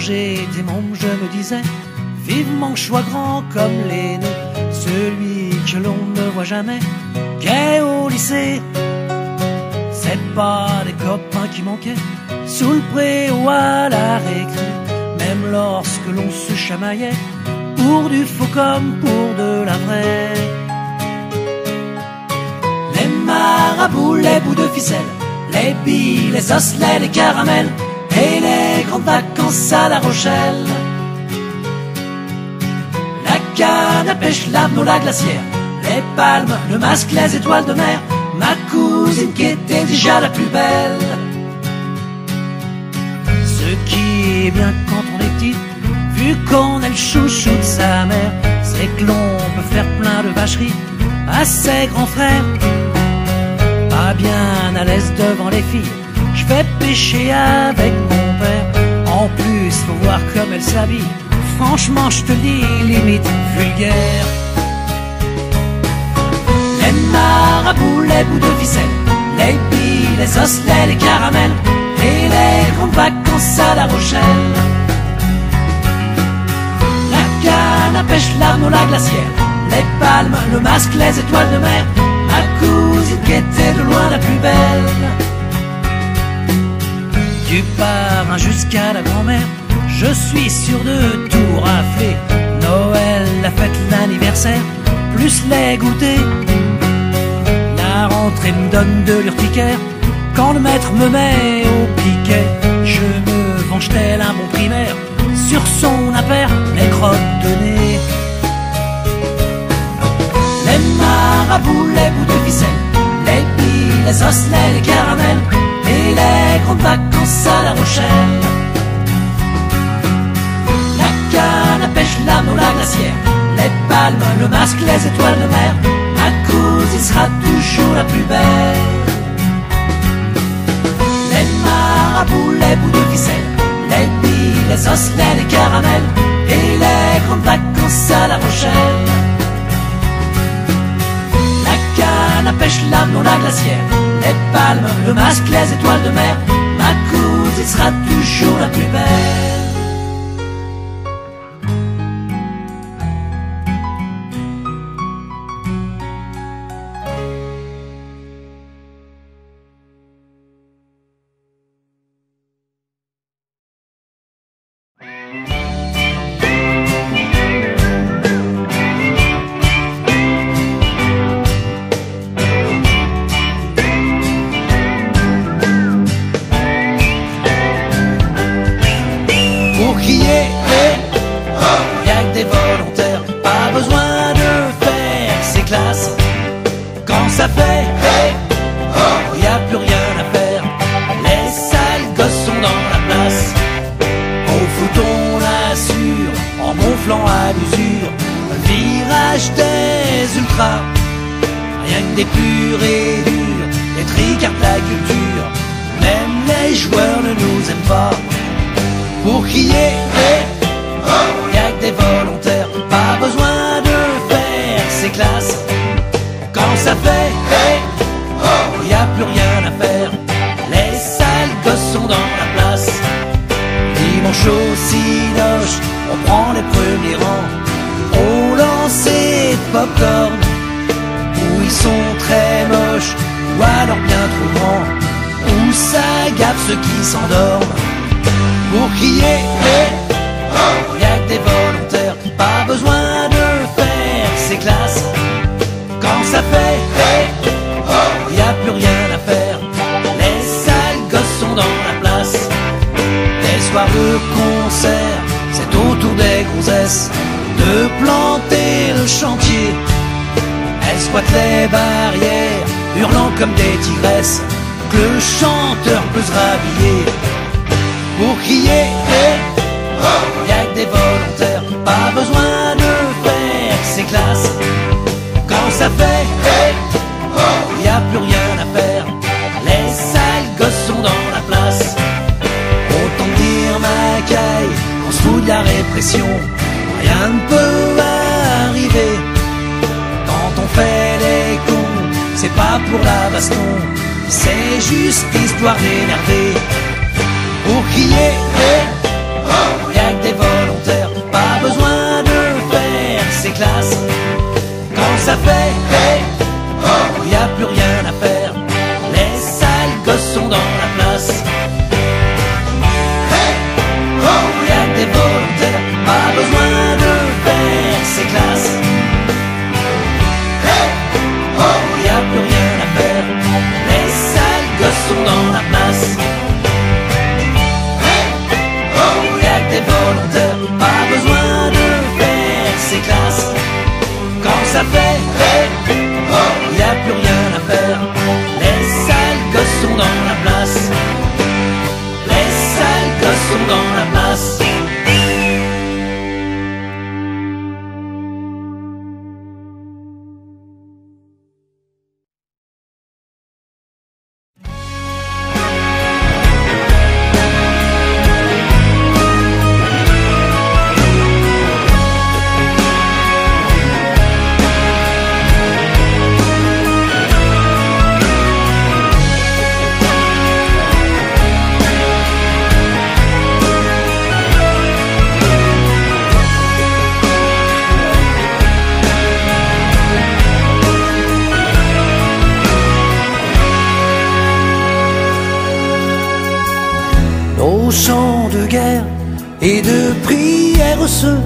j'étais môme, je me disais vivement que je sois grand comme l'aîné, celui que l'on ne voit jamais, qu'est au lycée. C'est pas des copains qui manquaient sous le pré ou à la récré, même lorsque l'on se chamaillait pour du faux comme pour de la vraie. Les marabouts, les bouts de ficelle, les billes, les osselets, les caramels et les grandes vacances à La Rochelle. La canne à pêche, l'arnaud, la glacière, les palmes, le masque, les étoiles de mer, ma cousine qui était déjà la plus belle. Ce qui est bien quand on est petit, vu qu'on est le chouchou de sa mère, c'est que l'on peut faire plein de vacheries à ses grands frères. Pas bien à l'aise devant les filles, je vais pêcher avec mon père. En plus, faut voir comme elle s'habille, franchement je te dis, limite vulgaire. Les marabouts, les bouts de ficelle, les billes, les osselets, les caramels et les grandes vacances à La Rochelle. La canne à pêche, l'arnaud, la glacière, les palmes, le masque, les étoiles de mer, ma cousine qui était de loin la plus belle. Du parrain jusqu'à la grand-mère, je suis sûr de tout rafler. Noël, la fête, l'anniversaire, plus les goûters. La rentrée me donne de l'urticaire quand le maître me met au piquet. Je me venge tel un bon primaire sur son impair, les crottes de nez. Les marabouts, les bouts de ficelle, les billes, les osselets, les caramels et les grandes vacances à La Rochelle. La canne à pêche, l'arnaud, la glacière, les palmes, le masque, les étoiles de mer, ma cousine sera toujours la plus belle. Les marabouts, les bouts de ficelle, les billes, les osselets, les caramels et les grandes vacances à La Rochelle. La canne à pêche, l'arnaud, la glacière, les palmes, le masque, les étoiles de mer, ma cousine sera toujours la plus belle. Quand ça fait y a plus rien à faire, les sales gosses sont dans la place. Au foot on l'assure, en gonflant à l'usure, le virage des ultras. Rien que des purs et durs, des tricards de la culture. Même les joueurs ne nous aiment pas. Pour crier y a que des volontaires, pas besoin de faire ses classes. Quand ça fait y a plus rien à faire, les sales gosses sont dans la place. Dimanche au cinoche, on prend les premiers rangs au lancer de popcorn, où ils sont très moches ou alors bien trop grands, où ça gaffe ceux qui s'endorment. Pour crier y a que des volontaires, pas besoin de faire ses classes. Quand ça fait y a plus rien à faire, les sales gosses sont dans la place. Les soirs de concert, c'est au tour des gonzesses de planter le chantier. Elles squattent les barrières, hurlant comme des tigresses, que le chanteur peut se rhabiller. Pour crier y a que des volontaires, pas besoin de faire ses classes. Quand ça fait y a plus rien à faire, les sales gosses sont dans la place. Autant dire ma caille, on se fout de la répression, rien ne peut arriver. Quand on fait les cons, c'est pas pour la baston, c'est juste histoire d'énerver. Pour crier y ça fait, oh, y a plus rien à faire. Les sales gosses sont dans la place. Les sales gosses sont dans la place. Nos chants de guerre et de prière se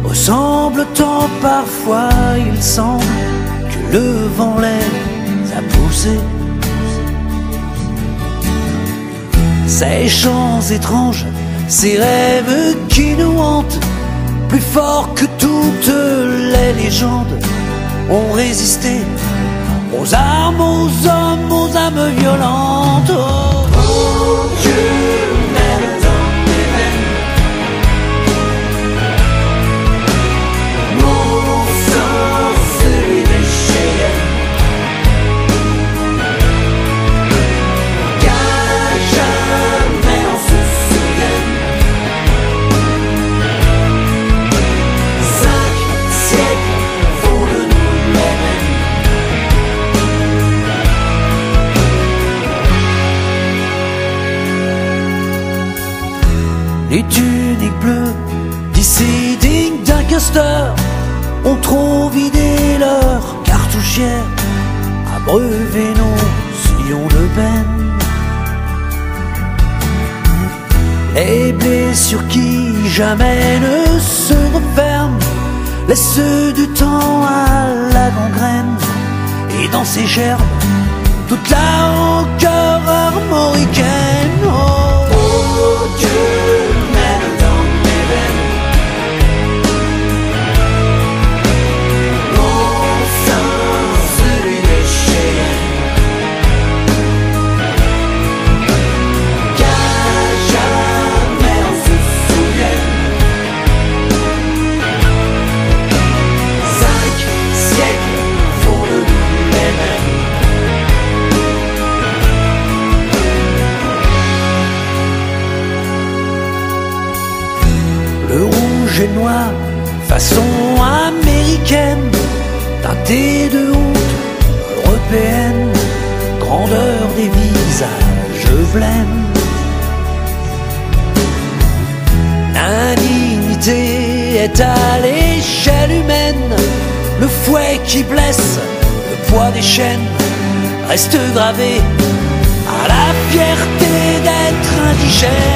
ressemblent tant parfois. Il semble que le vent les a poussés. Ces chants étranges, ces rêves qui nous hantent, plus forts que toutes les légendes, ont résisté aux armes, aux hommes, aux âmes violentes. Oh Dieu, mène dans mes veines mon sang, celui des Cheyennes, qu'à jamais on se souvienne. 5 siècles font de nous les mêmes. Les tuniques bleues d'ici dignes d'un casteur ont trop vidé leur cartouchière, abreuvé nos sillons de peine. Les blessures qui jamais ne se referment laissent du temps à la gangrène, et dans ces gerbes toute la rancœur armoricaine. Oh Dieu, mène dans mes veines mon sang, celui des Cheyennes, qu'à jamais on se souvienne. 5 siècles font de nous les mêmes. Le rouge et noir, façon américaine, teinté de honte européenne, grandeur des visages blêmes. L'indignité est à l'échelle humaine, le fouet qui blesse, le poids des chaînes, reste gravé à la fierté d'être indigène.